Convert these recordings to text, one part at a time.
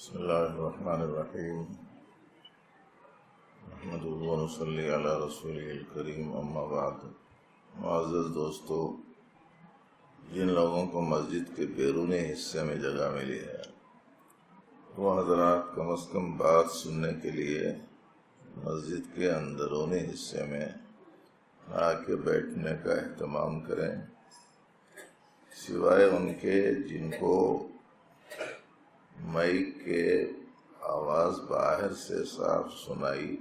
بسم اللہ الرحمن الرحیم نحمدہ و نصلی علی رسولہ الکریم اما بعد۔ معزز دوستو، جن لوگوں کو مسجد کے بیرونی حصے میں جگہ ملی ہے وہ حضرات کم از کم بات سننے کے لیے مسجد کے اندرونی حصے میں آ کے بیٹھنے کا اہتمام کریں، سوائے ان کے جن کو مائک کے آواز باہر سے صاف سنائی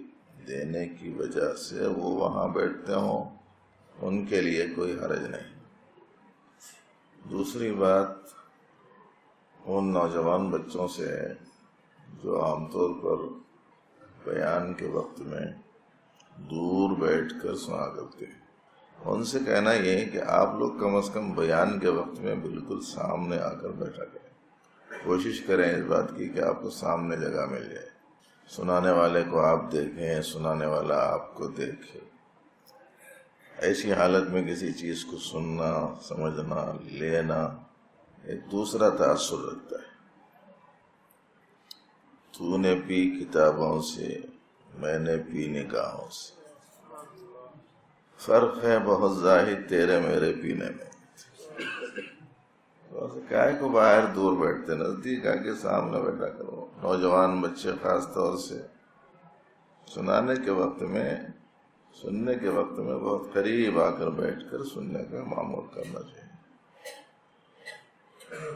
دینے کی وجہ سے وہ وہاں بیٹھتے ہوں، ان کے لیے کوئی حرج نہیں۔ دوسری بات ان نوجوان بچوں سے ہے جو عام طور پر بیان کے وقت میں دور بیٹھ کر سنا کرتے ہیں، ان سے کہنا یہ ہے کہ آپ لوگ کم از کم بیان کے وقت میں بالکل سامنے آ کر بیٹھا کریں، کوشش کریں اس بات کی کہ آپ کو سامنے جگہ مل جائے، سنانے والے کو آپ دیکھیں، سنانے والا آپ کو دیکھے۔ ایسی حالت میں کسی چیز کو سننا، سمجھنا، لینا ایک دوسرا تاثر رکھتا ہے۔ تو نے پی کتابوں سے، میں نے پی نگاہوں سے، فرق ہے بہت ظاہر تیرے میرے پینے میں۔ کائے کو باہر دور بیٹھتے، نزدیک آ کے سامنے بیٹھا کرو۔ نوجوان بچے خاص طور سے سنانے کے وقت میں، سننے کے وقت میں بہت قریب آ کر بیٹھ کر سننے کا معمول کرنا چاہیے۔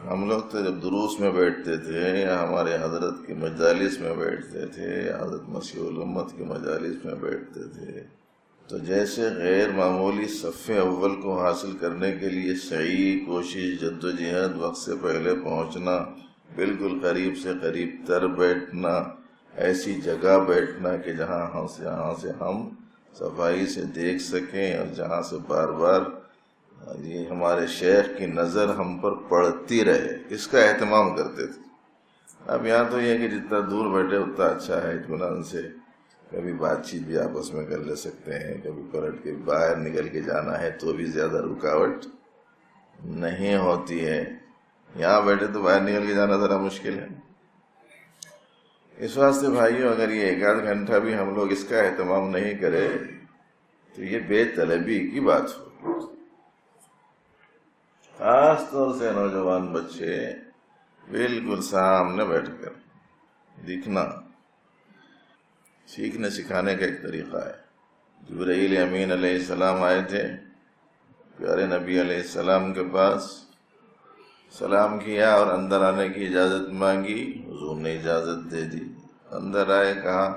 ہم لوگ تو جب دروس میں بیٹھتے تھے یا ہمارے حضرت کی مجالس میں بیٹھتے تھے، حضرت مسیح الامت کی مجالس میں بیٹھتے تھے، تو جیسے غیر معمولی صف اول کو حاصل کرنے کے لیے سعی، کوشش، جدوجہد، وقت سے پہلے پہنچنا، بالکل قریب سے قریب تر بیٹھنا، ایسی جگہ بیٹھنا کہ جہاں سے ہم صفائی سے دیکھ سکیں اور جہاں سے بار بار یہ ہمارے شیخ کی نظر ہم پر پڑتی رہے، اس کا اہتمام کرتے تھے۔ اب یہاں تو یہ ہے کہ جتنا دور بیٹھے اتنا اچھا ہے، اطمینان سے کبھی بات چیت بھی آپس میں کر لے سکتے ہیں، کبھی پلٹ کے باہر نکل کے جانا ہے تو بھی زیادہ رکاوٹ نہیں ہوتی ہے۔ یہاں بیٹھے تو باہر نکل کے جانا ذرا مشکل ہے۔ اس واسطے بھائیو، اگر یہ ایک آدھ گھنٹہ بھی ہم لوگ اس کا اہتمام نہیں کرے تو یہ بے طلبی کی بات ہو۔ خاص طور سے نوجوان بچے بالکل سامنے بیٹھ کر دیکھنا سیکھنے سکھانے کا ایک طریقہ ہے۔ جبرائیل امین علیہ السلام آئے تھے پیارے نبی علیہ السلام کے پاس، سلام کیا اور اندر آنے کی اجازت مانگی، حضور نے اجازت دے دی۔ اندر آئے، کہا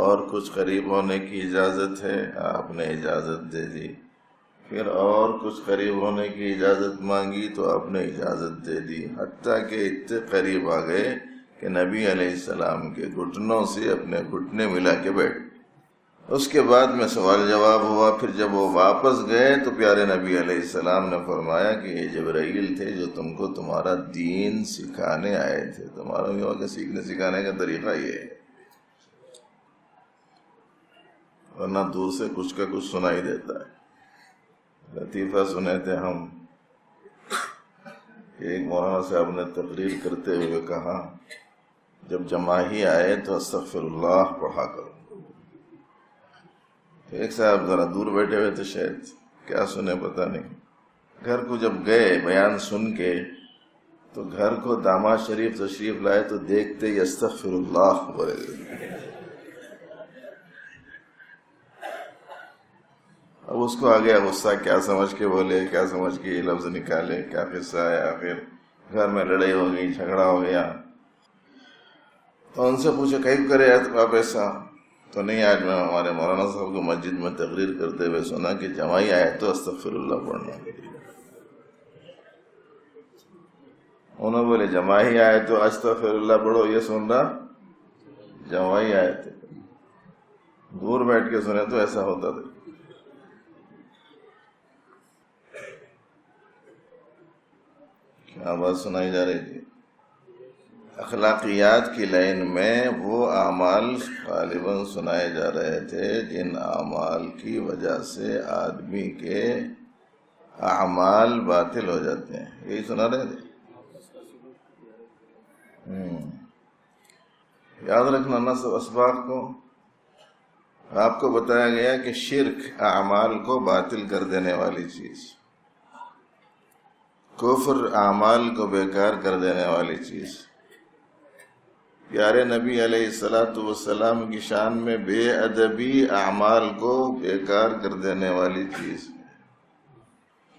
اور کچھ قریب ہونے کی اجازت ہے، آپ نے اجازت دے دی۔ پھر اور کچھ قریب ہونے کی اجازت مانگی تو آپ نے اجازت دے دی، حتیٰ کہ اتنے قریب آ گئے کہ نبی علیہ السلام کے گھٹنوں سے اپنے گھٹنے ملا کے بیٹھ۔ اس کے بعد میں سوال جواب ہوا۔ پھر جب وہ واپس گئے تو پیارے نبی علیہ السلام نے فرمایا کہ یہ جبرائیل تھے جو تم کو تمہارا دین سکھانے آئے تھے۔ تمہارا بھی ہوگا سیکھنے سکھانے کا طریقہ یہ ہے، ورنہ دور سے کچھ کا کچھ سنائی دیتا ہے۔ لطیفہ سنے تھے ہم کہ ایک مولانا صاحب نے تقریر کرتے ہوئے کہا، جب جماہی آئے تو استغفر اللہ پڑھا کرو۔ ایک صاحب ذرا دور بیٹھے ہوئے تھے، شاید کیا سنے پتہ نہیں، گھر کو جب گئے بیان سن کے تو گھر کو داماد شریف تشریف لائے تو دیکھتے ہی استغفر اللہ بولے۔ اب اس کو آ گیا غصہ، کیا سمجھ کے بولے، کیا سمجھ کے یہ لفظ نکالے، کیا قصہ ہے، آخر گھر میں لڑائی ہو گئی، جھگڑا ہو گیا۔ تو ان سے پوچھے کہیں کرے آپ ایسا تو نہیں، آج میں ہمارے مولانا صاحب کو مسجد میں تقریر کرتے ہوئے سنا کہ جماعی آئے تو استغفر اللہ پڑھنا۔ انہوں بولے جماعی آئے تو استغفر اللہ پڑھو، یہ سن رہا جماعی آئے تھے، دور بیٹھ کے سنے تو ایسا ہوتا تھا۔ کیا بات سنائی جا رہی تھی؟ اخلاقیات کی لائن میں وہ اعمال غالباً سنائے جا رہے تھے جن اعمال کی وجہ سے آدمی کے اعمال باطل ہو جاتے ہیں، یہی سنا رہے تھے۔ یاد رکھنا نصب اسباق کو. آپ کو بتایا گیا کہ شرک اعمال کو باطل کر دینے والی چیز، کفر اعمال کو بیکار کر دینے والی چیز. پیارے نبی علیہ السلام کی شان میں بے ادبی اعمال کو بیکار کر دینے والی چیز،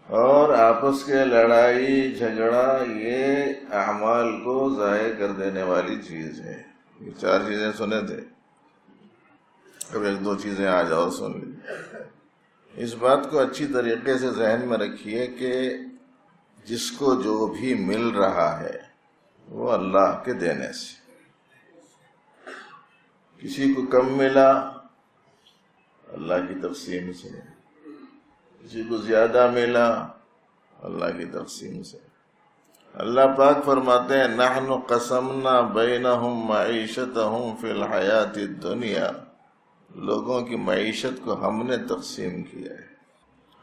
اور آپس کے لڑائی جھگڑا یہ اعمال کو ضائع کر دینے والی چیز ہے. یہ 4 چیزیں سنے تھے، اب 1-2 چیزیں آ جاؤ سن لی. اس بات کو اچھی طریقے سے ذہن میں رکھیے کہ جس کو جو بھی مل رہا ہے وہ اللہ کے دینے سے. کسی کو کم ملا اللہ کی تقسیم سے، کسی کو زیادہ ملا اللہ کی تقسیم سے. اللہ پاک فرماتے ہیں نحن قسمنا بینہم معیشتہم فی الحیات الدنیا، لوگوں کی معیشت کو ہم نے تقسیم کیا ہے.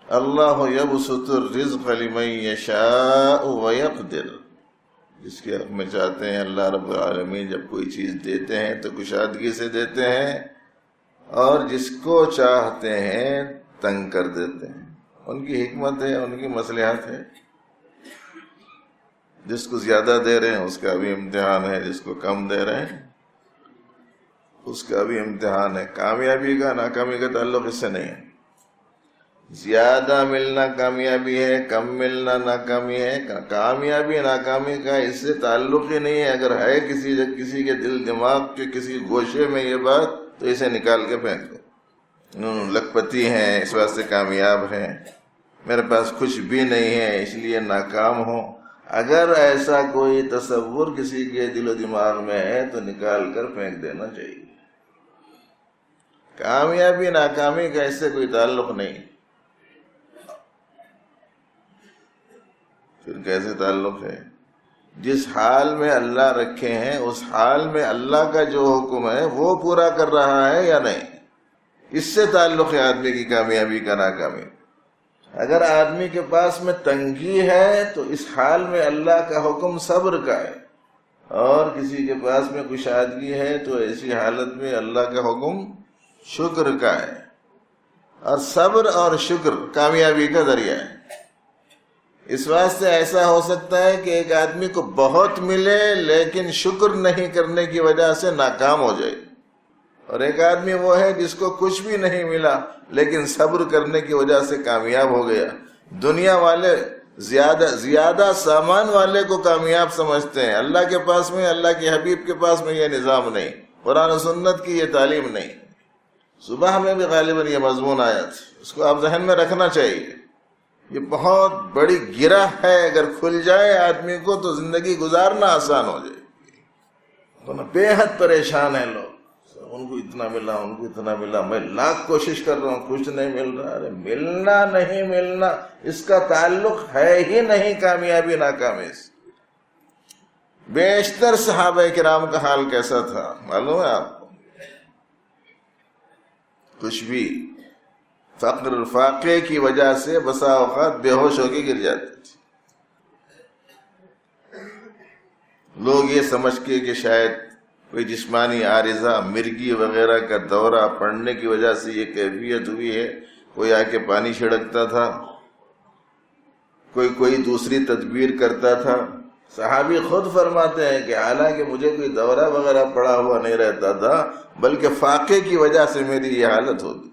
اللہ یبسط الرزق لمن یشاء ویقدر، جس کے حق میں چاہتے ہیں اللہ رب العالمین جب کوئی چیز دیتے ہیں تو کشادگی سے دیتے ہیں، اور جس کو چاہتے ہیں تنگ کر دیتے ہیں. ان کی حکمت ہے، ان کی مصلحت ہے. جس کو زیادہ دے رہے ہیں اس کا بھی امتحان ہے، جس کو کم دے رہے ہیں اس کا بھی امتحان ہے. کامیابی کا ناکامی کا تعلق اس سے نہیں ہے. زیادہ ملنا کامیابی ہے، کم ملنا ناکامی ہے. کامیابی ناکامی کا اس سے تعلق ہی نہیں ہے. اگر ہے کسی کے دل دماغ کے کسی گوشے میں یہ بات تو اسے نکال کے پھینک دو. لکھپتی ہیں اس واسطے کامیاب ہیں، میرے پاس کچھ بھی نہیں ہے اس لیے ناکام ہوں. اگر ایسا کوئی تصور کسی کے دل و دماغ میں ہے تو نکال کر پھینک دینا چاہیے. کامیابی ناکامی کا اس سے کوئی تعلق نہیں. پھر کیسے تعلق ہے؟ جس حال میں اللہ رکھے ہیں اس حال میں اللہ کا جو حکم ہے وہ پورا کر رہا ہے یا نہیں، اس سے تعلق ہے آدمی کی کامیابی کا ناکامی. اگر آدمی کے پاس میں تنگی ہے تو اس حال میں اللہ کا حکم صبر کا ہے، اور کسی کے پاس میں کشادگی ہے تو ایسی حالت میں اللہ کا حکم شکر کا ہے. اور صبر اور شکر کامیابی کا ذریعہ ہے. اس واسطے ایسا ہو سکتا ہے کہ ایک آدمی کو بہت ملے لیکن شکر نہیں کرنے کی وجہ سے ناکام ہو جائے، اور ایک آدمی وہ ہے جس کو کچھ بھی نہیں ملا لیکن صبر کرنے کی وجہ سے کامیاب ہو گیا. دنیا والے زیادہ سامان والے کو کامیاب سمجھتے ہیں، اللہ کے پاس میں، اللہ کے حبیب کے پاس میں یہ نظام نہیں، قرآن و سنت کی یہ تعلیم نہیں. صبح میں بھی غالباً یہ مضمون آیا تھا، اس کو آپ ذہن میں رکھنا چاہیے. یہ بہت بڑی گرہ ہے، اگر کھل جائے آدمی کو تو زندگی گزارنا آسان ہو جائے. بے حد پریشان ہیں لوگ، ان کو اتنا ملا، ان کو اتنا ملا، میں لاکھ کوشش کر رہا ہوں کچھ نہیں مل رہا. ارے ملنا نہیں ملنا اس کا تعلق ہے ہی نہیں کامیابی ناکامی سے. بیشتر صحابہ کرام کا حال کیسا تھا معلوم ہے آپ کو؟ کچھ بھی فقر فاقے کی وجہ سے بسا اوقات بے ہوش ہو کے گر جاتے تھے. لوگ یہ سمجھ کے کہ شاید کوئی جسمانی عارضہ، مرگی وغیرہ کا دورہ پڑنے کی وجہ سے یہ کیفیت ہوئی ہے، کوئی آ کے پانی چھڑکتا تھا، کوئی دوسری تدبیر کرتا تھا. صحابی خود فرماتے ہیں کہ حالانکہ مجھے کوئی دورہ وغیرہ پڑا ہوا نہیں رہتا تھا، بلکہ فاقے کی وجہ سے میری یہ حالت ہوتی تھی.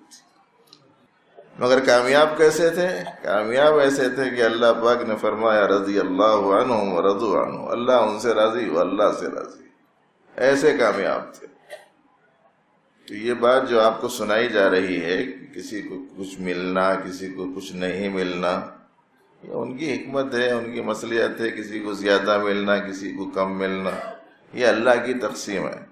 مگر کامیاب کیسے تھے؟ کامیاب ایسے تھے کہ اللہ پاک نے فرمایا رضی اللہ عنہم ورضوا عنہ، اللہ ان سے راضی وہ اللہ سے راضی. ایسے کامیاب تھے. تو یہ بات جو آپ کو سنائی جا رہی ہے کہ کسی کو کچھ ملنا، کسی کو کچھ نہیں ملنا، یہ ان کی حکمت ہے، ان کی مصلحت ہے. کسی کو زیادہ ملنا، کسی کو کم ملنا، یہ اللہ کی تقسیم ہے.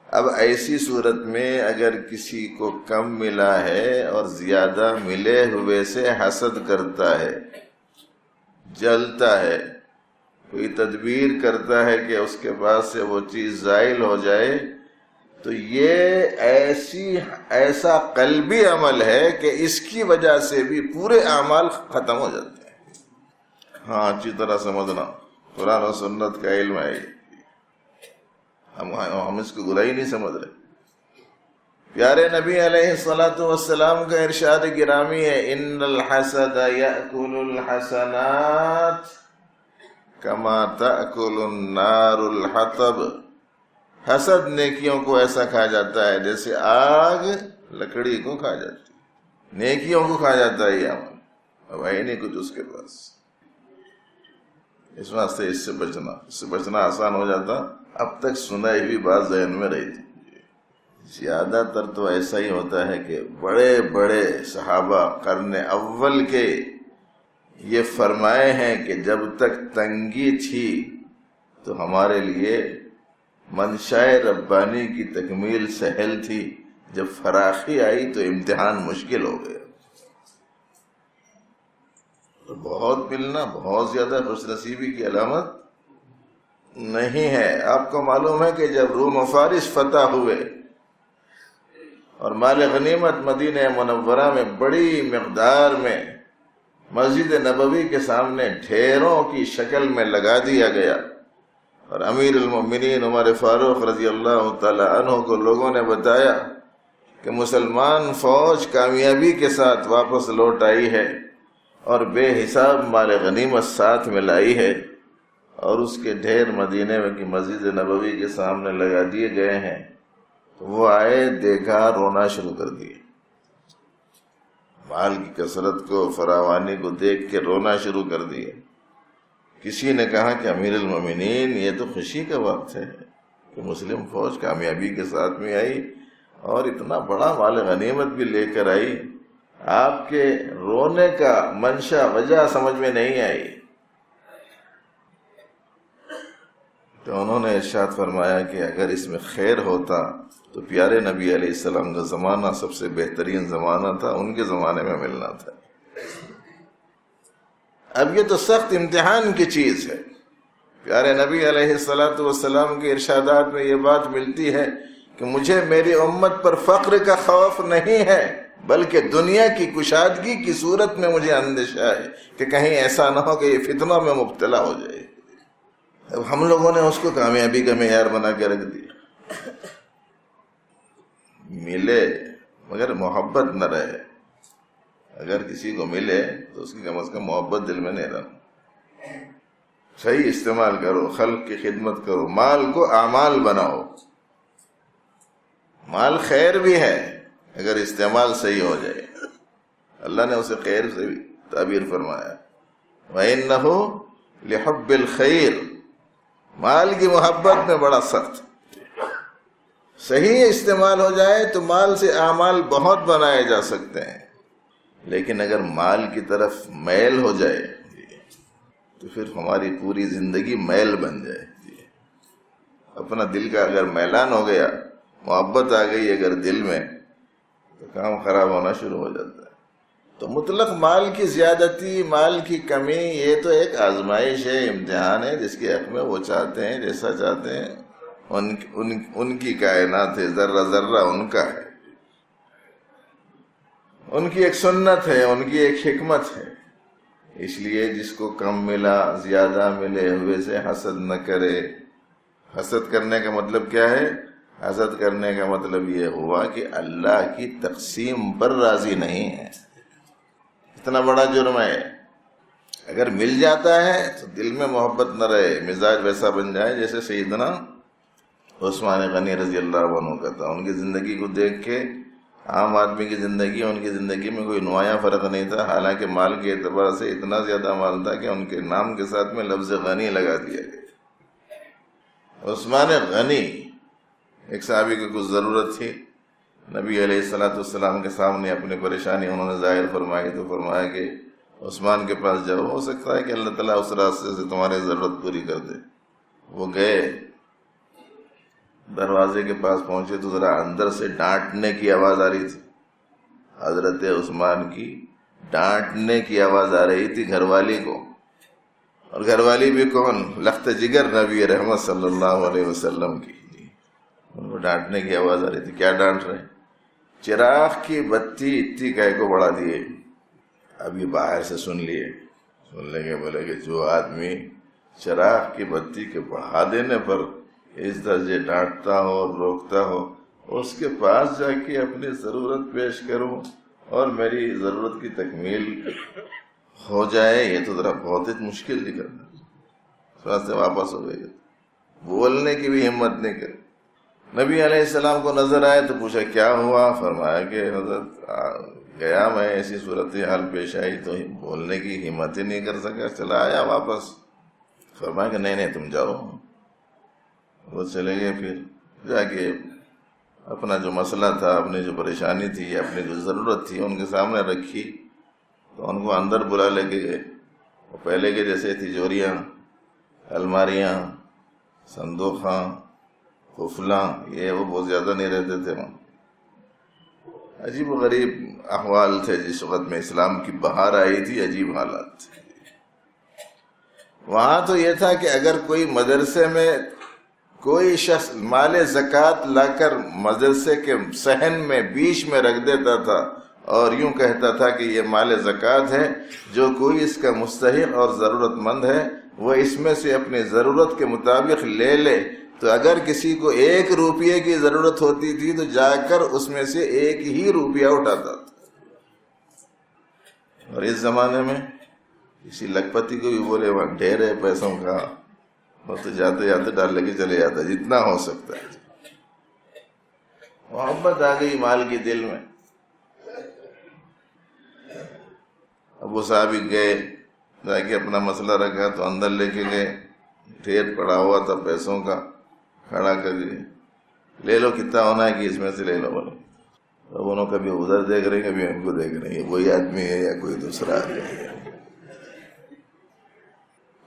اب ایسی صورت میں اگر کسی کو کم ملا ہے اور زیادہ ملے ہوئے سے حسد کرتا ہے، جلتا ہے، کوئی تدبیر کرتا ہے کہ اس کے پاس سے وہ چیز زائل ہو جائے، تو یہ ایسا قلبی عمل ہے کہ اس کی وجہ سے بھی پورے اعمال ختم ہو جاتے ہیں. ہاں اچھی طرح سمجھنا، قرآن و سنت کا علم ہے. ہم اس کو برائی نہیں سمجھ رہے. پیارے نبی علیہ الصلوۃ والسلام کا ارشاد گرامی ہے ان الحسد یأکل الحسنات کما تأکل النار الحطب. حسد نیکیوں کو ایسا کھا جاتا ہے جیسے آگ لکڑی کو کھا جاتی ہے. نیکیوں کو کھا جاتا ہے یہ عمل، اب ہے نہیں کچھ اس کے پاس. اس واسطے اس سے بچنا آسان ہو جاتا. اب تک سنائی ہوئی بات ذہن میں رہی تھی. زیادہ تر تو ایسا ہی ہوتا ہے کہ بڑے بڑے صحابہ قرن اول کے یہ فرمائے ہیں کہ جب تک تنگی تھی تو ہمارے لیے منشائے ربانی کی تکمیل سہل تھی، جب فراخی آئی تو امتحان مشکل ہو گیا. بہت ملنا بہت زیادہ خوش نصیبی کی علامت نہیں ہے. آپ کو معلوم ہے کہ جب روم و فارس فتح ہوئے اور مال غنیمت مدینہ منورہ میں بڑی مقدار میں مسجد نبوی کے سامنے ڈھیروں کی شکل میں لگا دیا گیا اور امیر المؤمنین عمر فاروق رضی اللہ تعالی عنہ کو لوگوں نے بتایا کہ مسلمان فوج کامیابی کے ساتھ واپس لوٹ آئی ہے اور بے حساب مال غنیمت ساتھ میں لائی ہے، اور اس کے ڈھیر مدینے میں کی مسجد نبوی کے سامنے لگا دیے گئے ہیں، تو وہ آئے، دیکھا، رونا شروع کر دیے. مال کی کثرت کو، فراوانی کو دیکھ کے رونا شروع کر دیے. کسی نے کہا کہ امیر المومنین یہ تو خوشی کا وقت ہے کہ مسلم فوج کامیابی کے ساتھ میں آئی اور اتنا بڑا مال غنیمت بھی لے کر آئی، آپ کے رونے کا منشا وجہ سمجھ میں نہیں آئی. تو انہوں نے ارشاد فرمایا کہ اگر اس میں خیر ہوتا تو پیارے نبی علیہ السلام کا زمانہ سب سے بہترین زمانہ تھا، ان کے زمانے میں ملنا تھا. اب یہ تو سخت امتحان کی چیز ہے. پیارے نبی علیہ السلام کے ارشادات میں یہ بات ملتی ہے کہ مجھے میری امت پر فقر کا خوف نہیں ہے، بلکہ دنیا کی کشادگی کی صورت میں مجھے اندیشہ ہے کہ کہیں ایسا نہ ہو کہ یہ فتنوں میں مبتلا ہو جائے. اب ہم لوگوں نے اس کو کامیابی کا معیار بنا کے رکھ دیا. ملے مگر محبت نہ رہے. اگر کسی کو ملے تو اس کی کم از کم محبت دل میں نہیں رہنا. صحیح استعمال کرو، خلق کی خدمت کرو، مال کو اعمال بناؤ. مال خیر بھی ہے اگر استعمال صحیح ہو جائے. اللہ نے اسے خیر سے بھی تعبیر فرمایا، وَإِنَّهُ لِحُبِّ الْخَيْرِ. مال کی محبت میں بڑا سخت. صحیح استعمال ہو جائے تو مال سے اعمال بہت بنائے جا سکتے ہیں، لیکن اگر مال کی طرف میل ہو جائے تو پھر ہماری پوری زندگی میل بن جائے. اپنا دل کا اگر میلان ہو گیا، محبت آ گئی اگر دل میں، تو کام خراب ہونا شروع ہو جاتا ہے. تو مطلق مال کی زیادتی، مال کی کمی، یہ تو ایک آزمائش ہے، امتحان ہے جس کے حق میں وہ چاہتے ہیں جیسا چاہتے ہیں. ان کی کائنات ہے، ذرہ ذرہ ان کا ہے، ان کی ایک سنت ہے، ان کی ایک حکمت ہے. اس لیے جس کو کم ملا، زیادہ ملے ہوئے سے حسد نہ کرے. حسد کرنے کا مطلب کیا ہے؟ حسد کرنے کا مطلب یہ ہوا کہ اللہ کی تقسیم پر راضی نہیں ہے. اتنا بڑا جرم ہے. اگر مل جاتا ہے تو دل میں محبت نہ رہے، مزاج ویسا بن جائے جیسے سیدنا عثمان غنی رضی اللہ عنہ کا تھا. ان کی زندگی کو دیکھ کے عام آدمی کی زندگی ان کی زندگی میں کوئی نمایاں فرق نہیں تھا، حالانکہ مال کے اعتبار سے اتنا زیادہ مال تھا کہ ان کے نام کے ساتھ میں لفظ غنی لگا دیا گیا. عثمان غنی، ایک صحابی کو کچھ ضرورت تھی، نبی علیہ السلام کے سامنے اپنی پریشانی انہوں نے ظاہر فرمائی تو فرمایا کہ عثمان کے پاس جاؤ، ہو سکتا ہے کہ اللہ تعالیٰ اس راستے سے تمہاری ضرورت پوری کر دے. وہ گئے، دروازے کے پاس پہنچے تو ذرا اندر سے ڈانٹنے کی آواز آ رہی تھی. حضرت عثمان کی ڈانٹنے کی آواز آ رہی تھی گھر والی کو. اور گھر والی بھی کون؟ لخت جگر نبی رحمت صلی اللہ علیہ وسلم کی. ان کو ڈانٹنے کی آواز آ رہی تھی. کیا ڈانٹ رہے؟ چراغ کی بتی اتنی کہہ کو بڑھا دیے. اب یہ باہر سے سن لیں گے، بولے کہ جو آدمی چراغ کی بتی کے بڑھا دینے پر اس درجے ڈانٹتا ہو اور روکتا ہو، اس کے پاس جا کے اپنی ضرورت پیش کروں اور میری ضرورت کی تکمیل ہو جائے، یہ تو ذرا بہت ہی مشکل دکھ رہا ہے۔ اس واسطے واپس ہو گئے، بولنے کی بھی ہمت نہیں کری۔ نبی علیہ السلام کو نظر آئے تو پوچھا کیا ہوا؟ فرمایا کہ حضرت گیا میں، ایسی صورتحال پیش آئی تو بولنے کی ہمت ہی نہیں کر سکا، چلا آیا واپس۔ فرمایا کہ نہیں تم جاؤ۔ وہ چلے گئے، پھر جا کے اپنا جو مسئلہ تھا، اپنی جو پریشانی تھی، اپنی جو ضرورت تھی ان کے سامنے رکھی، تو ان کو اندر بلا لے کے گئے۔ وہ پہلے کے جیسے تجوریاں، الماریاں، صندوقاں، قفلاں، یہ وہ بہت زیادہ نہیں رہتے تھے وہاں۔ عجیب و غریب احوال تھے جس وقت میں اسلام کی بہار آئی تھی، عجیب حالات تھے وہاں۔ تو یہ تھا کہ اگر کوئی مدرسے میں کوئی شخص مال زکوٰۃ لا کر مدرسے کے صحن میں بیچ میں رکھ دیتا تھا اور یوں کہتا تھا کہ یہ مال زکوٰۃ ہے، جو کوئی اس کا مستحق اور ضرورت مند ہے وہ اس میں سے اپنی ضرورت کے مطابق لے لے، تو اگر کسی کو 1 روپیے کی ضرورت ہوتی تھی تو جا کر اس میں سے 1 ہی روپیہ اٹھاتا تھا۔ اور اس زمانے میں کسی لکھپتی کو بھی بولے وہاں ڈھیر ہے پیسوں کا، وہ تو جاتے جاتے ڈال لے کے چلے جاتا جتنا ہو سکتا ہے۔ محبت آ گئی مال کی دل میں۔ ابو صاحب گئے، جا کے اپنا مسئلہ رکھا تو اندر لے کے گئے، ڈھیر پڑا ہوا تھا پیسوں کا، کھڑا کر کے لے لو کتنا ہونا ہے کہ اس میں سے لے لو بولو۔ اب انہوں کبھی ادھر دیکھ رہے ہیں، کبھی ہم کو دیکھ رہے ہیں، وہی آدمی ہے یا کوئی دوسرا آدمی ہے۔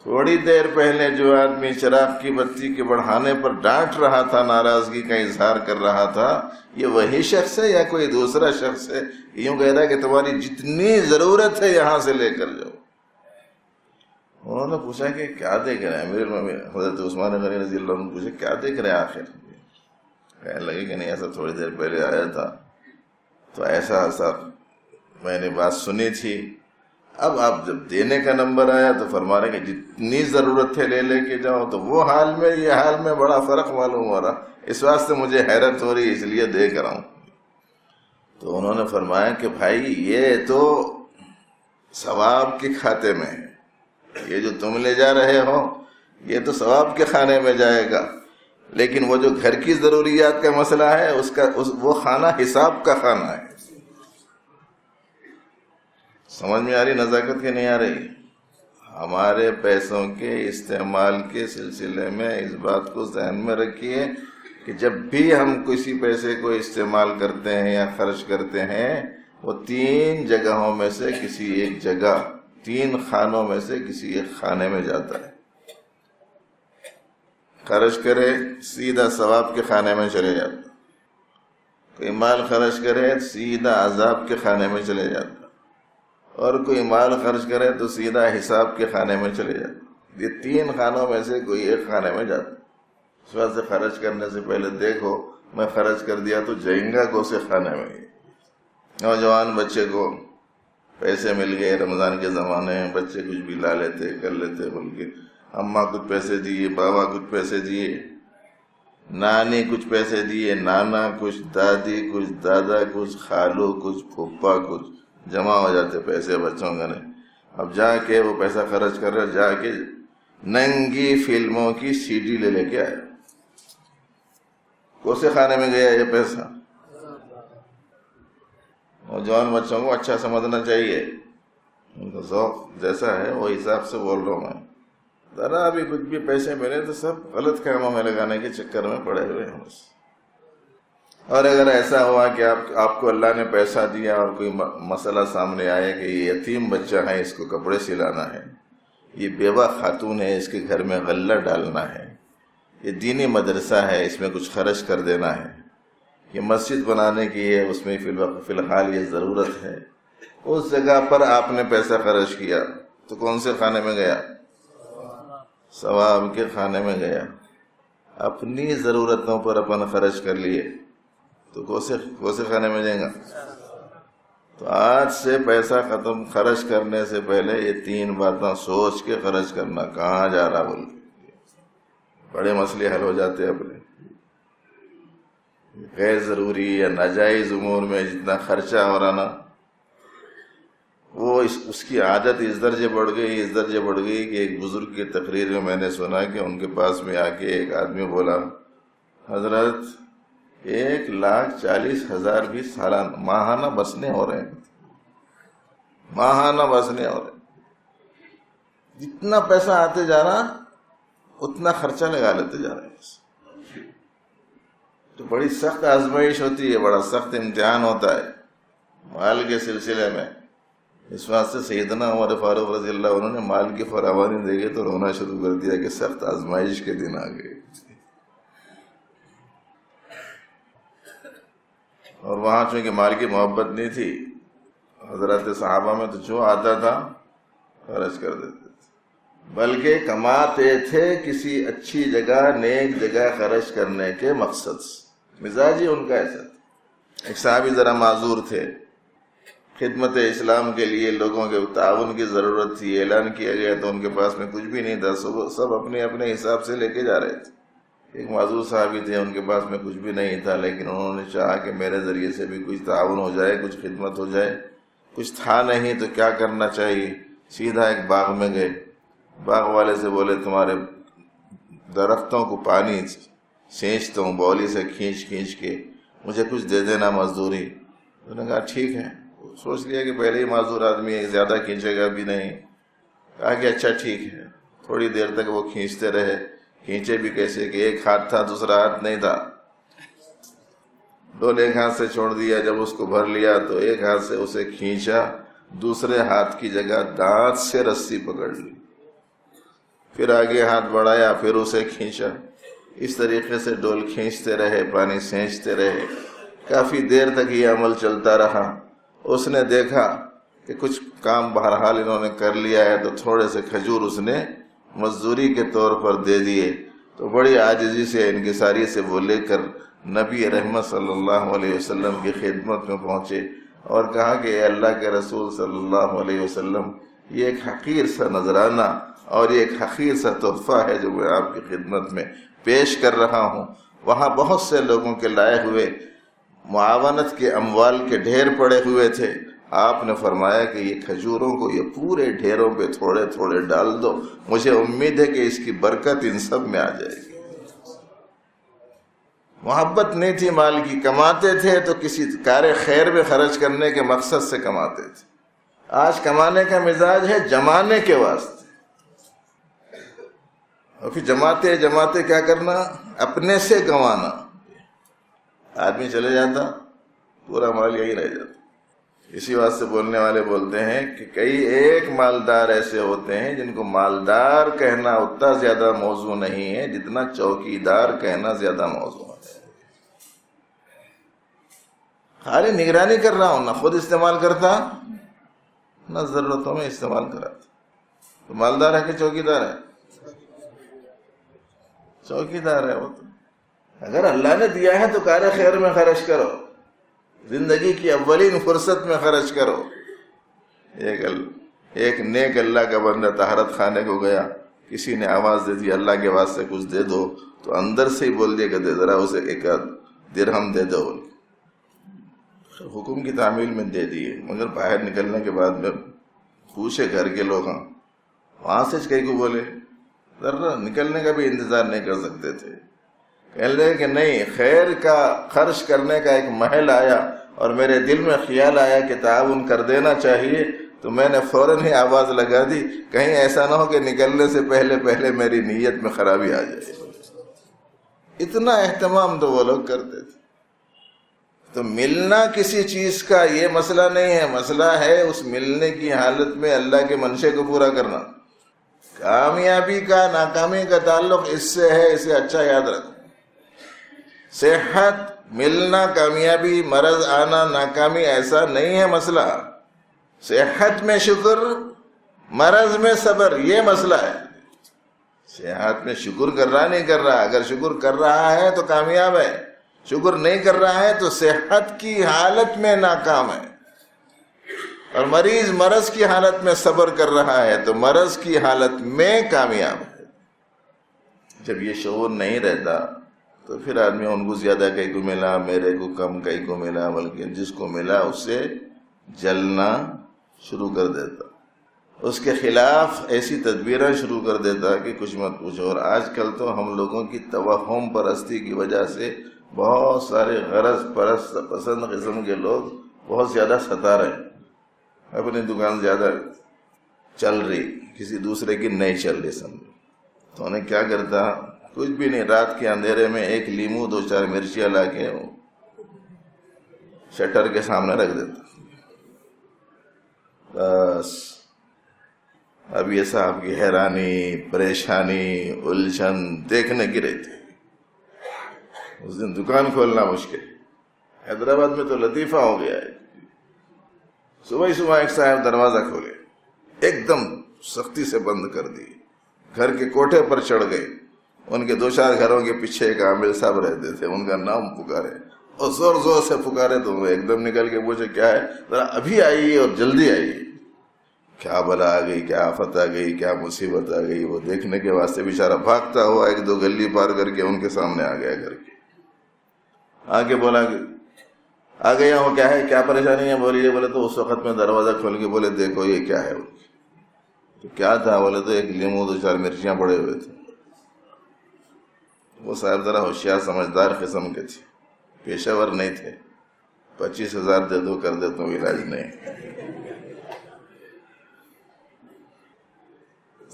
تھوڑی دیر پہلے جو آدمی چراغ کی بتی کے بڑھانے پر ڈانٹ رہا تھا، ناراضگی کا اظہار کر رہا تھا، یہ وہی شخص ہے یا کوئی دوسرا شخص ہے؟ یوں کہہ رہا ہے کہ تمہاری جتنی ضرورت ہے یہاں سے لے کر جاؤ۔ انہوں نے پوچھا کہ کیا دیکھ رہے ہیں؟ امیر المومنین حضرت عثمان غنی رضی اللہ عنہ پوچھے کیا دیکھ رہے ہیں آخر؟ کہنے لگے کہ نہیں، ایسا تھوڑی دیر پہلے آیا تھا تو ایسا میں نے بات سنی تھی، اب آپ جب دینے کا نمبر آیا تو فرما رہے کہ جتنی ضرورت ہے لے کے جاؤ، تو وہ حال میں یہ حال میں بڑا فرق معلوم ہو رہا، اس واسطے مجھے حیرت ہو رہی، اس لیے دیکھ رہا ہوں۔ تو انہوں نے فرمایا کہ بھائی یہ تو ثواب کے کھاتے میں ہے، یہ جو تم لے جا رہے ہو یہ تو ثواب کے کھانے میں جائے گا، لیکن وہ جو گھر کی ضروریات کا مسئلہ ہے وہ کھانا حساب کا کھانا ہے۔ سمجھ میں آ رہی نزاکت کی نہیں آ رہی؟ ہمارے پیسوں کے استعمال کے سلسلے میں اس بات کو ذہن میں رکھیے کہ جب بھی ہم کسی پیسے کو استعمال کرتے ہیں یا خرچ کرتے ہیں، وہ 3 جگہوں میں سے کسی ایک جگہ، 3 خانوں میں سے کسی ایک خانے میں جاتا ہے۔ خرچ کرے سیدھا ثواب کے کھانے میں چلے جاتا، کوئی مال خرچ کرے سیدھا عذاب کے کھانے میں چلے جاتا، اور کوئی مال خرچ کرے تو سیدھا حساب کے کھانے میں چلے جاتا۔ یہ 3 خانوں میں سے کوئی ایک کھانے میں جاتا۔ اس واسطے خرچ کرنے سے پہلے دیکھو، میں خرچ کر دیا تو جائیں گا کون سے کھانے میں۔ نوجوان بچے کو پیسے مل گئے رمضان کے زمانے میں، بچے کچھ بھی لا لیتے کر لیتے، بلکہ اماں کچھ پیسے دیے، بابا کچھ پیسے دیے، نانی کچھ پیسے دیے، نانا کچھ، دادی کچھ، دادا کچھ، خالو کچھ، پھوپھا کچھ، جمع ہو جاتے پیسے بچوں کا نے۔ اب جا کے وہ پیسہ خرچ کر رہے، جا کے ننگی فلموں کی CD لے کے آئے۔ کون سے کھانے میں گیا یہ پیسہ؟ نوجوان بچوں کو اچھا سمجھنا چاہیے، ان کا ذوق جیسا ہے وہ حساب سے بول رہا ہوں میں۔ ذرا بھی کچھ بھی پیسے ملے تو سب غلط کاموں میں لگانے کے چکر میں پڑے ہوئے ہیں بس۔ اور اگر ایسا ہوا کہ آپ کو اللہ نے پیسہ دیا اور کوئی مسئلہ سامنے آئے کہ یہ یتیم بچہ ہے، اس کو کپڑے سلانا ہے، یہ بیوہ خاتون ہے، اس کے گھر میں غلہ ڈالنا ہے، یہ دینی مدرسہ ہے، اس میں کچھ خرچ کر دینا ہے، یہ مسجد بنانے کی ہے، اس میں فی الحال یہ ضرورت ہے، اس جگہ پر آپ نے پیسہ خرچ کیا تو کون سے کھانے میں گیا؟ ثواب کے کھانے میں گیا۔ اپنی ضرورتوں پر اپن خرچ کر لیے تو کون سے کھانے میں جائیں گا؟ تو آج سے پیسہ خرچ کرنے سے پہلے یہ 3 باتیں سوچ کے خرچ کرنا، کہاں جا رہا بول کے۔ بڑے مسئلے حل ہو جاتے اپنے. غیر ضروری یا ناجائز امور میں جتنا خرچہ ہو رہا نا، وہ اس کی عادت اس درجے بڑھ گئی کہ ایک بزرگ کی تقریر میں میں نے سنا کہ ان کے پاس میں آ کے ایک آدمی بولا، حضرت 1,40,000 بھی سالانہ ماہانہ بسنے ہو رہے ہیں، جتنا پیسہ آتے جا رہا اتنا خرچہ لگا لیتے جا رہے ہیں. تو بڑی سخت آزمائش ہوتی ہے، بڑا سخت امتحان ہوتا ہے مال کے سلسلے میں. اس واسطے سیدنا عمر فاروق رضی اللہ عنہ نے مال کی فراوانی دیکھے تو رونا شروع کر دیا کہ سخت آزمائش کے دن آ گئے. اور وہاں چونکہ مال کی محبت نہیں تھی، حضرات صحابہ میں تو جو آتا تھا خرچ کر دیتے تھے، بلکہ کماتے تھے کسی اچھی جگہ، نیک جگہ خرچ کرنے کے مقصد سے. مزاج ہی ان کا ایسا تھا. ایک صحابی ذرا معذور تھے، خدمت اسلام کے لیے لوگوں کے تعاون کی ضرورت تھی، اعلان کیا گیا تو ان کے پاس میں کچھ بھی نہیں تھا، سب اپنے اپنے حساب سے لے کے جا رہے تھے. ایک معذور صحابی تھے، ان کے پاس میں کچھ بھی نہیں تھا، لیکن انہوں نے چاہا کہ میرے ذریعے سے بھی کچھ تعاون ہو جائے، کچھ خدمت ہو جائے. کچھ تھا نہیں تو کیا کرنا چاہیے، سیدھا ایک باغ میں گئے. باغ والے سے بولے تمہارے درختوں کو پانی سینچتا ہوں بولی سے کھینچ کے، مجھے کچھ دے دینا مزدوری. انہوں نے کہا ٹھیک ہے. سوچ لیا کہ پہلے ہی معذور آدمی ہے، زیادہ کھینچے گا بھی نہیں. کہا کہ اچھا ٹھیک ہے. تھوڑی دیر تک وہ کھینچتے رہے. کھینچے بھی کیسے کہ ایک ہاتھ تھا دوسرا ہاتھ نہیں تھا. ڈول ایک ہاتھ سے چھوڑ دیا، جب اس کو بھر لیا تو ایک ہاتھ سے اسے کھینچا، دوسرے ہاتھ کی جگہ دانت سے رسی پکڑ لی، پھر آگے ہاتھ بڑھایا، پھر اسے کھینچا. اس طریقے سے ڈول کھینچتے رہے، پانی سینچتے رہے. کافی دیر تک یہ عمل چلتا رہا. اس نے دیکھا کہ کچھ کام بہرحال انہوں نے کر لیا ہے، تو تھوڑے سے کھجور اس نے مزدوری کے طور پر دے دیے. تو بڑی عاجزی سے انکساری سے وہ لے کر نبی رحمت صلی اللہ علیہ وسلم کی خدمت میں پہنچے اور کہا کہ اے اللہ کے رسول صلی اللہ علیہ وسلم، یہ ایک حقیر سا نذرانہ اور یہ ایک حقیر سا تحفہ ہے جو میں آپ کی خدمت میں پیش کر رہا ہوں. وہاں بہت سے لوگوں کے لائے ہوئے معاونت کے اموال کے ڈھیر پڑے ہوئے تھے. آپ نے فرمایا کہ یہ کھجوروں کو یہ پورے ڈھیروں پہ تھوڑے تھوڑے ڈال دو، مجھے امید ہے کہ اس کی برکت ان سب میں آ جائے گی. محبت نہیں تھی مال کی، کماتے تھے تو کسی کار خیر میں خرچ کرنے کے مقصد سے کماتے تھے. آج کمانے کا مزاج ہے جمانے کے واسطے، اور پھر جماتے کیا کرنا، اپنے سے گنوانا. آدمی چلے جاتا پورا مال یہی رہ جاتا. اسی واسطے بولنے والے بولتے ہیں کہ کئی ایک مالدار ایسے ہوتے ہیں جن کو مالدار کہنا اتنا زیادہ موضوع نہیں ہے جتنا چوکیدار کہنا زیادہ موضوع ہے. خالی نگرانی کر رہا ہوں، نہ خود استعمال کرتا نہ ضرورتوں میں استعمال کراتا. تو مالدار ہے کہ چوکیدار ہے؟ چوکیدار ہے وہ. تو اگر اللہ نے دیا ہے تو کار خیر میں خرچ کرو، زندگی کی اولین فرصت میں خرچ کرو. ایک نیک اللہ کا بندہ طہارت خانے کو گیا، کسی نے آواز دے دی اللہ کے واسطے کچھ دے دو، تو اندر سے ہی بول دیا کہ دے ذرا اسے 1 درہم دے دو. حکم کی تعمیل میں دے دیے، مگر باہر نکلنے کے بعد میں پوچھے گھر کے لوگ، وہاں سے کئی کو بولے ذرا نکلنے کا بھی انتظار نہیں کر سکتے تھے. کہنے لگے کہ نہیں، خیر کا خرچ کرنے کا ایک محل آیا اور میرے دل میں خیال آیا کہ تعاون کر دینا چاہیے، تو میں نے فوراً ہی آواز لگا دی، کہیں ایسا نہ ہو کہ نکلنے سے پہلے میری نیت میں خرابی آ جائے. اتنا اہتمام تو وہ لوگ کرتے تھے. تو ملنا کسی چیز کا یہ مسئلہ نہیں ہے، مسئلہ ہے اس ملنے کی حالت میں اللہ کے منشے کو پورا کرنا. کامیابی کا ناکامی کا تعلق اس سے ہے، اسے اچھا یاد رکھو. صحت، ملنا، کامیابی، مرض آنا، ناکامی ایسا نہیں ہے مسئلہ. صحت میں شکر، مرض میں صبر، یہ مسئلہ ہے. صحت میں شکر کر رہا نہیں کر رہا، اگر شکر کر رہا ہے تو کامیاب ہے، شکر نہیں کر رہا ہے تو صحت کی حالت میں ناکام ہے. اور مریض مرض کی حالت میں صبر کر رہا ہے تو مرض کی حالت میں کامیاب ہے. جب یہ شعور نہیں رہتا تو پھر آدمی ان کو زیادہ کئی کو ملا، میرے کو کم کئی کو ملا، بلکہ جس کو ملا اس سے جلنا شروع کر دیتا، اس کے خلاف ایسی تدبیریں شروع کر دیتا کہ کچھ مت پوچھو۔ اور آج کل تو ہم لوگوں کی توہم پرستی کی وجہ سے بہت سارے غرض پسند قسم کے لوگ بہت زیادہ ستا رہے ہیں، اپنی دکان زیادہ چل رہی، کسی دوسرے کی نہیں چل رہی سمجھو، تو انہیں کیا کرتا، کچھ بھی نہیں، رات کے اندھیرے میں ایک لیمو 2-4 مرچیاں لا کے شٹر کے سامنے رکھ دیتا، بس اب یہ صاحب کی حیرانی، پریشانی، الجھن دیکھنے کی رہتی۔ اس دن دکان کھولنا مشکل، حیدرآباد میں تو لطیفہ ہو گیا ہے، صبح ہی صبح ایک صاحب دروازہ کھولے، ایک دم سختی سے بند کر دی، گھر کے کوٹھے پر چڑھ گئے، ان کے 2-4 گھروں کے پیچھے ایک عامل صاحب رہتے تھے، ان کا نام پکارے اور زور زور سے پکارے تو وہ ایک دم نکل کے پوچھے کیا ہے، ذرا ابھی آئیے اور جلدی آئیے، کیا بلا آ گئی، کیا آفت آ گئی، کیا مصیبت آ گئی۔ وہ دیکھنے کے واسطے بیچارہ بھاگتا ہوا 1-2 گلی پار کر کے ان کے سامنے آ گیا، گھر کے آ کے بولا کہ آ گیا ہوں، کیا ہے، کیا پریشانی ہے، بولیے۔ بولے تو اس وقت میں دروازہ کھول کے بولے دیکھو یہ کیا ہے، تو کیا تھا، بولے تو ایک لیمو 2-4 مرچیاں پڑے ہوئے تھے۔ وہ صاحب ذرا ہوشیار سمجھدار قسم کے تھے، پیشہ ور نہیں تھے، 25,000 دے دو کر دیتا ہوں، علاج نہیں،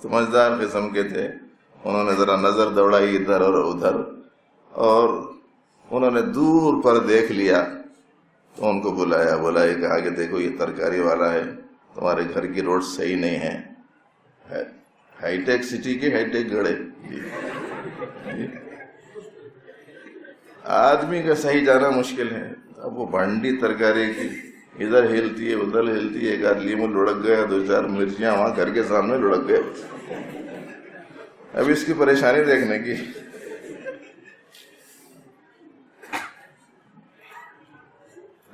سمجھدار قسم کے تھے۔ انہوں نے ذرا نظر دوڑائی ادھر اور ادھر، اور انہوں نے دور پر دیکھ لیا تو ان کو بلایا، کہا کہ دیکھو یہ ترکاری والا ہے، تمہارے گھر کی روڈ صحیح نہیں ہے، ہائی ٹیک سٹی کے ہائی ٹیک گڑے، آدمی کا صحیح جانا مشکل ہے۔ اب وہ بھنڈی ترکاری کی ادھر ہلتی ہے ادھر ہلتی ہے، ایک آدھ لیمو لڑک گیا، 2-4 مرچیاں وہاں گھر کے سامنے لڑک گئے۔ اب اس کی پریشانی دیکھنے کی،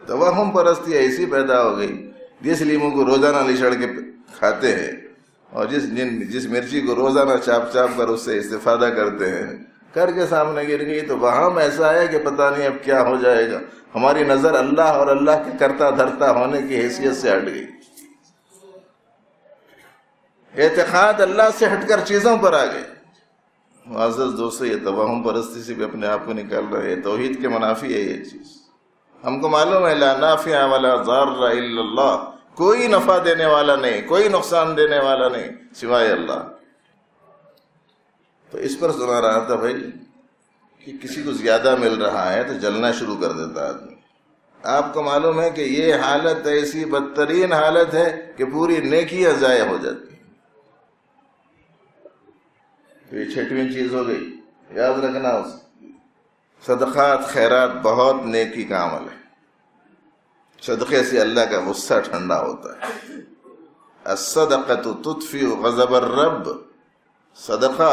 توہم پرستی ایسی پیدا ہو گئی، جس لیمو کو روزانہ لچڑ کے کھاتے ہیں اور جس مرچی کو روزانہ چاپ چاپ کر اس سے استفادہ کرتے ہیں، گھر کے سامنے گر گئی تو وہم ایسا ہے کہ پتہ نہیں اب کیا ہو جائے گا۔ ہماری نظر اللہ اور اللہ کے کرتا دھرتا ہونے کی حیثیت سے ہٹ گئی، اعتقاد اللہ سے ہٹ کر چیزوں پر آ گئے۔ معزز دوستو، یہ توہم پرستی سے بھی اپنے آپ کو نکال رہے ہیں، توحید کے منافی ہے یہ چیز۔ ہم کو معلوم ہے لا نافع ولا ضار الا اللہ، کوئی نفع دینے والا نہیں، کوئی نقصان دینے والا نہیں سوائے اللہ۔ تو اس پر سنا رہا تھا بھائی کہ کسی کو زیادہ مل رہا ہے تو جلنا شروع کر دیتا آدمی۔ آپ کو معلوم ہے کہ یہ حالت ایسی بدترین حالت ہے کہ پوری نیکیاں ضائع ہو جاتی ہیں۔ تو یہ 6ویں چیز ہو گئی، یاد رکھنا، صدقات خیرات بہت نیکی کا عمل ہے، صدقے سے اللہ کا غصہ ٹھنڈا ہوتا ہے۔ الصدقۃ تطفئ غضب الرب، صدقہ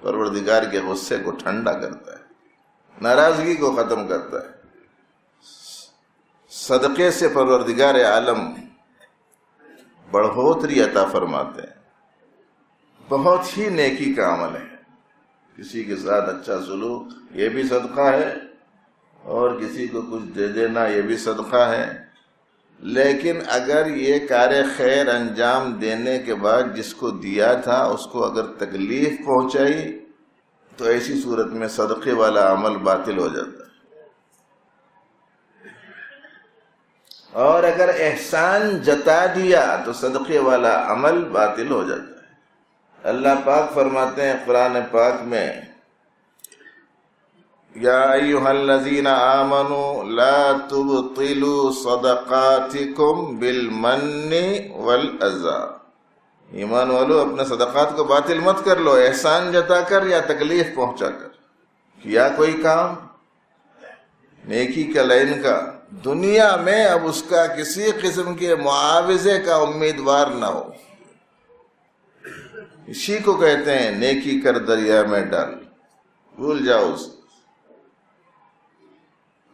پروردگار کے غصے کو ٹھنڈا کرتا ہے، ناراضگی کو ختم کرتا ہے۔ صدقے سے پروردگار عالم بڑھوتری عطا فرماتے ہیں، بہت ہی نیکی کا عمل ہے۔ کسی کے ساتھ اچھا سلوک یہ بھی صدقہ ہے، اور کسی کو کچھ دے دینا یہ بھی صدقہ ہے۔ لیکن اگر یہ کار خیر انجام دینے کے بعد جس کو دیا تھا اس کو اگر تکلیف پہنچائی تو ایسی صورت میں صدقے والا عمل باطل ہو جاتا ہے، اور اگر احسان جتا دیا تو صدقے والا عمل باطل ہو جاتا ہے۔ اللہ پاک فرماتے ہیں قرآن پاک میں، یا ایھا الذین آمنوا لا تبطلوا صدقاتکم بالمن والاذی، ایمان والو اپنے صدقات کو باطل مت کر لو، احسان جتا کر یا تکلیف پہنچا کر۔ کیا کوئی کام نیکی کا لائن کا، دنیا میں اب اس کا کسی قسم کے معاوضے کا امیدوار نہ ہو، اسی کو کہتے ہیں نیکی کر دریا میں ڈال، بھول جاؤ اس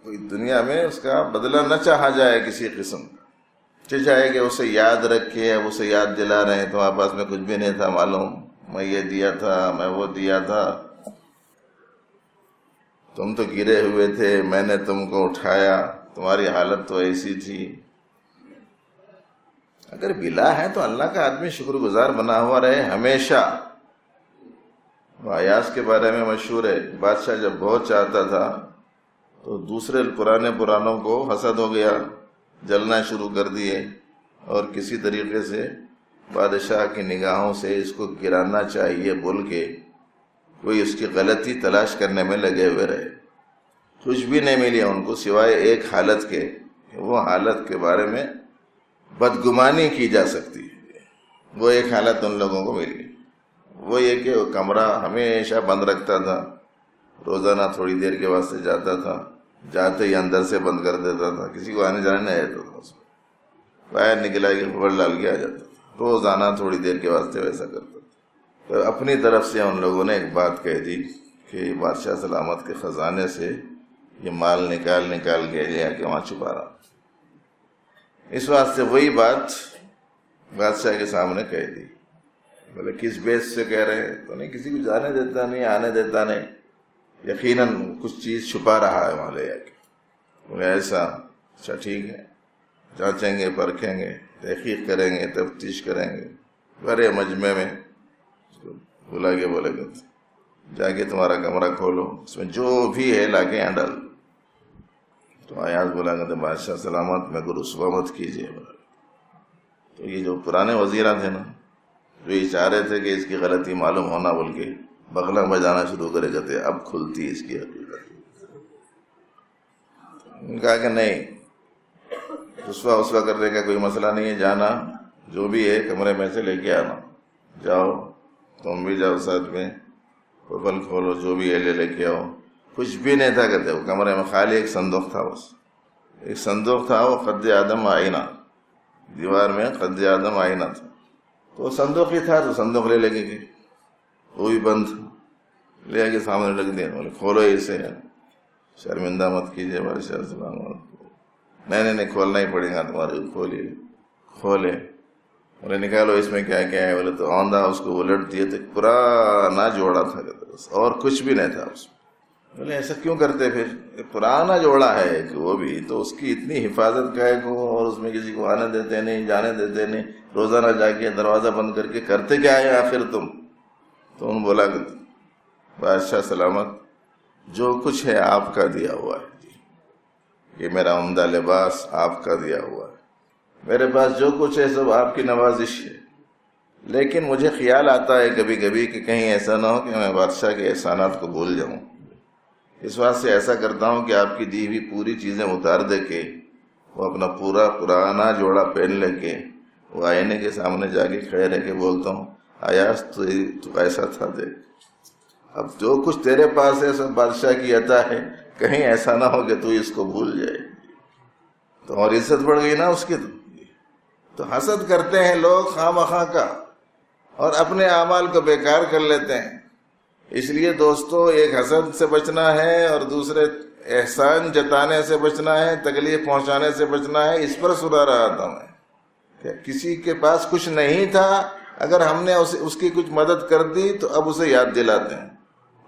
کوئی دنیا میں اس کا بدلہ نہ چاہا جائے کسی قسم کا، چاہے کہ اسے یاد رکھے، اب اسے یاد دلا رہے ہیں تمہارے پاس میں کچھ بھی نہیں تھا معلوم، میں یہ دیا تھا، میں وہ دیا تھا، تم تو گرے ہوئے تھے، میں نے تم کو اٹھایا، تمہاری حالت تو ایسی تھی۔ اگر بلا ہے تو اللہ کا آدمی شکر گزار بنا ہوا رہے ہمیشہ۔ عیاض کے بارے میں مشہور ہے، بادشاہ جب بہت چاہتا تھا تو دوسرے پرانوں کو حسد ہو گیا، جلنا شروع کر دیے، اور کسی طریقے سے بادشاہ کی نگاہوں سے اس کو گرانا چاہیے بول کے کوئی اس کی غلطی تلاش کرنے میں لگے ہوئے رہے۔ کچھ بھی نہیں ملی ان کو سوائے ایک حالت کے، وہ حالت کے بارے میں بدگمانی کی جا سکتی ہے۔ وہ ایک حالت ان لوگوں کو ملی، وہ یہ کہ وہ کمرہ ہمیشہ بند رکھتا تھا، روزانہ تھوڑی دیر کے واسطے جاتا تھا، جاتے ہی اندر سے بند کر دیتا تھا، کسی کو آنے جانے نہیں دیتا تھا، اس میں باہر نکلا کہ خبر ڈال کے آ جاتا تھا، روزانہ تھوڑی دیر کے واسطے ویسا کرتا تھا۔ تو اپنی طرف سے ان لوگوں نے ایک بات کہہ دی کہ بادشاہ سلامت کے خزانے سے یہ مال نکال کے لیا کہ وہاں چھپا رہا۔ اس واسطے وہی بات بادشاہ کے سامنے کہہ دی۔ بولے کس بیس سے کہہ رہے ہیں؟ تو نہیں، کسی کو جانے دیتا نہیں، آنے دیتا نہیں، یقیناً کچھ چیز چھپا رہا ہے وہاں لے جا کے۔ بولے ایسا؟ اچھا ٹھیک ہے، جانچیں گے، پرکھیں گے، تحقیق کریں گے، تفتیش کریں گے۔ بڑے مجمع میں بلا کے بولے گا جا کے تمہارا کمرہ کھولو، اس میں جو بھی ہے لا کے یہاں ڈال۔ تو عیاض بولا کہ بادشاہ سلامت میں کو رسوا مت کیجیے۔ تو یہ جو پرانے وزیراں تھے نا، جو یہ چاہ رہے تھے کہ اس کی غلطی معلوم ہونا بول کے بغلہ بجانا شروع کرے کرتے، اب کھلتی اس کی حقیقت۔ کہا کہ نہیں، رسوا کرنے کا کوئی مسئلہ نہیں ہے، جانا جو بھی ہے کمرے میں سے لے کے آنا، جاؤ تم بھی جاؤ ساتھ میں، پھل کھولو، جو بھی ہے لے کے آؤ۔ کچھ بھی نہیں تھا کہتے، وہ کمرے میں خالی ایک صندوق تھا، بس ایک صندوق تھا، وہ قد آدم آئینہ، دیوار میں قد آدم آئینہ تھا، تو وہ صندوق ہی تھا، تو صندوق لے کے گئے، وہ بھی بند تھا، لے کے سامنے رکھ دیا۔ بولے کھولو اسے، شرمندہ مت کیجیے بادشاہ سلامت۔ نہیں کھولنا ہی پڑے گا تمہارے، کھولے۔ بولے نکالو اس میں کیا کیا ہے؟ بولے تو آندھا اس کو الٹ دیے، تو پرانا جوڑا تھا اور کچھ بھی نہیں تھا اس میں۔ بولے ایسا کیوں کرتے پھر؟ پرانا جوڑا ہے کہ وہ بھی تو اس کی اتنی حفاظت کا ہے کہ اور اس میں کسی کو آنے دیتے نہیں، جانے دیتے نہیں، روزانہ جا کے دروازہ بند کر کے کرتے کیا ہے آخر تم؟ تو انہوں نے بولا کہ بادشاہ سلامت جو کچھ ہے آپ کا دیا ہوا ہے، یہ میرا عمدہ لباس آپ کا دیا ہوا ہے، میرے پاس جو کچھ ہے سب آپ کی نوازش ہے، لیکن مجھے خیال آتا ہے کبھی کبھی کہ کہیں ایسا نہ ہو کہ میں بادشاہ کے احسانات کو بھول جاؤں، اس واسطے ایسا کرتا ہوں کہ آپ کی دی ہوئی پوری چیزیں اتار دے کے وہ اپنا پورا پرانا جوڑا پہن لے کے وہ آئینے کے سامنے جا کے کھڑے رہ کے بولتا ہوں عیاض تو ایسا تھا، دیکھ اب جو کچھ تیرے پاس ہے سب بادشاہ کی عطا ہے، کہیں ایسا نہ ہو کہ تو اس کو بھول جائے، تو اور عزت بڑھ گئی نا اس کی۔ تو حسد کرتے ہیں لوگ خواہ مخواہ کا اور اپنے اعمال کو بیکار کر لیتے ہیں۔ اس لیے دوستو ایک حسد سے بچنا ہے اور دوسرے احسان جتانے سے بچنا ہے، تکلیف پہنچانے سے بچنا ہے۔ اس پر سنا رہا تھا میں کہ کسی کے پاس کچھ نہیں تھا، اگر ہم نے اس کی کچھ مدد کر دی تو اب اسے یاد دلاتے ہیں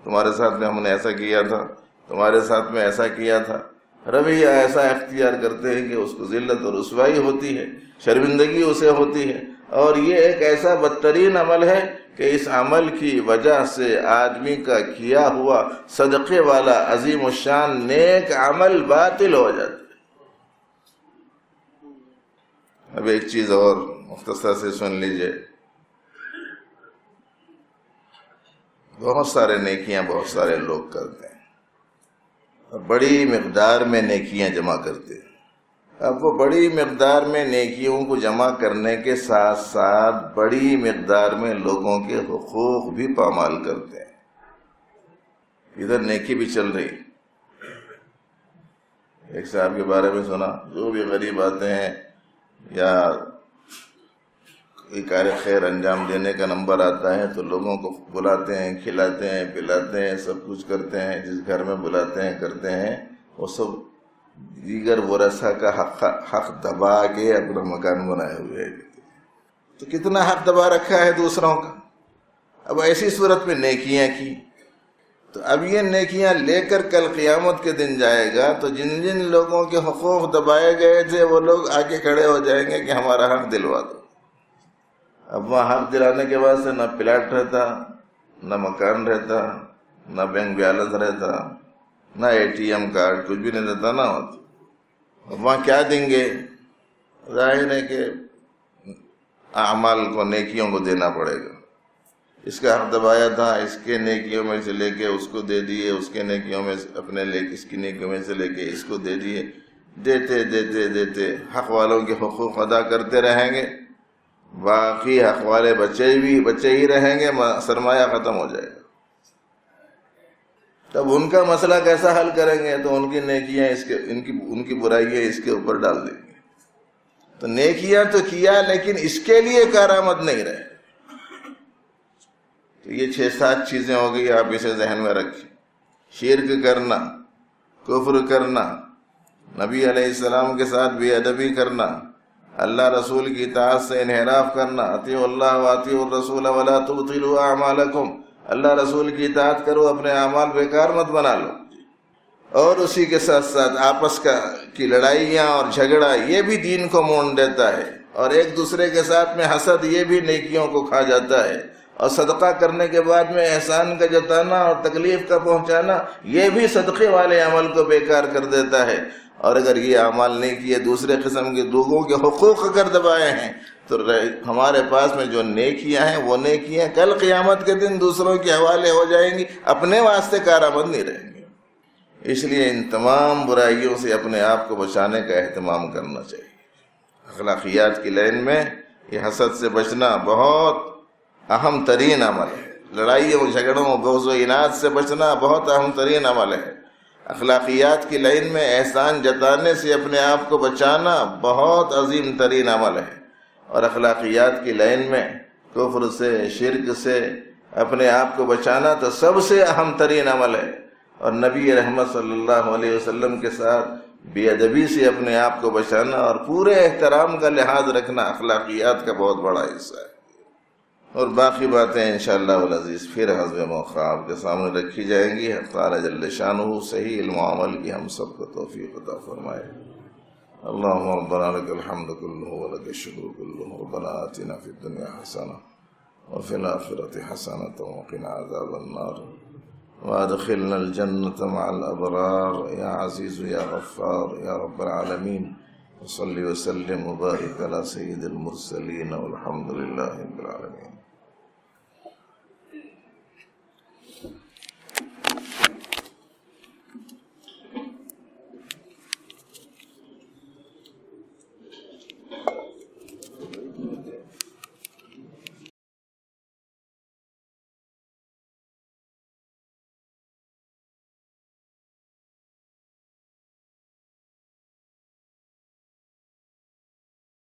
تمہارے ساتھ میں ہم نے ایسا کیا تھا، تمہارے ساتھ میں ایسا کیا تھا۔ رویہ ایسا اختیار کرتے ہیں کہ اس کو ذلت اور رسوائی ہوتی ہے، شرمندگی اسے ہوتی ہے، اور یہ ایک ایسا بدترین عمل ہے کہ اس عمل کی وجہ سے آدمی کا کیا ہوا صدقے والا عظیم الشان نیک عمل باطل ہو جاتا ہے۔ اب ایک چیز اور مختصر سے سن لیجئے، بہت سارے نیکیاں بہت سارے لوگ کرتے ہیں اور بڑی مقدار میں نیکیاں جمع کرتے ہیں۔ اب وہ بڑی مقدار میں نیکیوں کو جمع کرنے کے ساتھ ساتھ بڑی مقدار میں لوگوں کے حقوق بھی پامال کرتے ہیں۔ ادھر نیکی بھی چل رہی۔ ایک صاحب کے بارے میں سنا، جو بھی غریب آتے ہیں یا کوئی کار خیر انجام دینے کا نمبر آتا ہے تو لوگوں کو بلاتے ہیں، کھلاتے ہیں، پلاتے ہیں، سب کچھ کرتے ہیں، جس گھر میں بلاتے ہیں کرتے ہیں، وہ سب دیگر ورثہ کا حق دبا کے اپنا مکان بنائے ہوئے ہیں۔ تو کتنا حق دبا رکھا ہے دوسروں کا۔ اب ایسی صورت میں نیکیاں کی تو اب یہ نیکیاں لے کر کل قیامت کے دن جائے گا تو جن جن لوگوں کے حقوق دبائے گئے تھے وہ لوگ آگے کھڑے ہو جائیں گے کہ ہمارا حق دلوا دو. اب وہاں حق دلانے کے بعد سے نہ پلاٹ رہتا، نہ مکان رہتا، نہ بینک بیلنس رہتا، نہ ATM کارڈ، کچھ بھی نہیں رہتا نا. اب وہاں کیا دیں گے؟ ظاہر ہے کہ اعمال کو، نیکیوں کو دینا پڑے گا. اس کا حق دبایا تھا، اس کے نیکیوں میں سے لے کے اس کو دے دیے، اس کے نیکیوں میں اپنے لے کے، اس کی نیکیوں میں سے لے کے اس کو دے دیے. دیتے دیتے دیتے حق والوں کے حقوق ادا کرتے رہیں گے، باقی حق والے بچے ہی رہیں گے، سرمایہ ختم ہو جائے گا. تب ان کا مسئلہ کیسا حل کریں گے؟ تو ان کی نیکیاں ان کی برائیاں اس کے اوپر ڈال دیں گے. تو نیکیاں تو کیا لیکن اس کے لیے کارآمد نہیں رہے. تو یہ 6-7 چیزیں ہو گئی، آپ اسے ذہن میں رکھیں. شرک کرنا، کفر کرنا، نبی علیہ السلام کے ساتھ بے ادبی کرنا، اللہ رسول کی اطاعت سے انحراف کرنا. اطیعوا اللہ واطیعوا الرسول ولا تبطلوا اعمالکم، اللہ رسول کی اطاعت کرو، اپنے اعمال بیکار مت بنا لو. اور اسی کے ساتھ ساتھ آپس کی لڑائیاں اور جھگڑا، یہ بھی دین کو مونڈ دیتا ہے. اور ایک دوسرے کے ساتھ میں حسد، یہ بھی نیکیوں کو کھا جاتا ہے. اور صدقہ کرنے کے بعد میں احسان کا جتانا اور تکلیف کا پہنچانا، یہ بھی صدقے والے عمل کو بیکار کر دیتا ہے. اور اگر یہ اعمال نہیں کیے، دوسرے قسم کے لوگوں کے حقوق اگر دبائے ہیں، تو ہمارے پاس میں جو نیکیاں ہیں وہ نیکیاں کل قیامت کے دن دوسروں کے حوالے ہو جائیں گی، اپنے واسطے کارآمد نہیں رہیں گے. اس لیے ان تمام برائیوں سے اپنے آپ کو بچانے کا اہتمام کرنا چاہیے. اخلاقیات کی لائن میں یہ حسد سے بچنا بہت اہم ترین عمل ہے. لڑائیوں، جھگڑوں، بغض و عناد سے بچنا بہت اہم ترین عمل ہے. اخلاقیات کی لائن میں احسان جتانے سے اپنے آپ کو بچانا بہت عظیم ترین عمل ہے. اور اخلاقیات کی لائن میں کفر سے، شرک سے اپنے آپ کو بچانا تو سب سے اہم ترین عمل ہے. اور نبی رحمت صلی اللہ علیہ وسلم کے ساتھ بے ادبی سے اپنے آپ کو بچانا اور پورے احترام کا لحاظ رکھنا اخلاقیات کا بہت بڑا حصہ ہے. اور باقی باتیں انشاءاللہ العزیز پھر حسب موقع آپ کے سامنے رکھی جائیں گی. تعالی جل شانہ صحیح علم و عمل کی ہم سب کو توفیق عطا فرمائے. اللہم ربنا لک الحمد کلہ ولک الشکر کلہ. ربنا آتنا فی الدنیا حسنہ وفی الآخرۃ حسنۃ وقنا عذاب النار وادخلنا الجنة مع الابرار یا عزیز یا غفار یا رب العالمین. وصلی وسلم وبارک علی سید المرسلین والحمد للہ رب العالمین.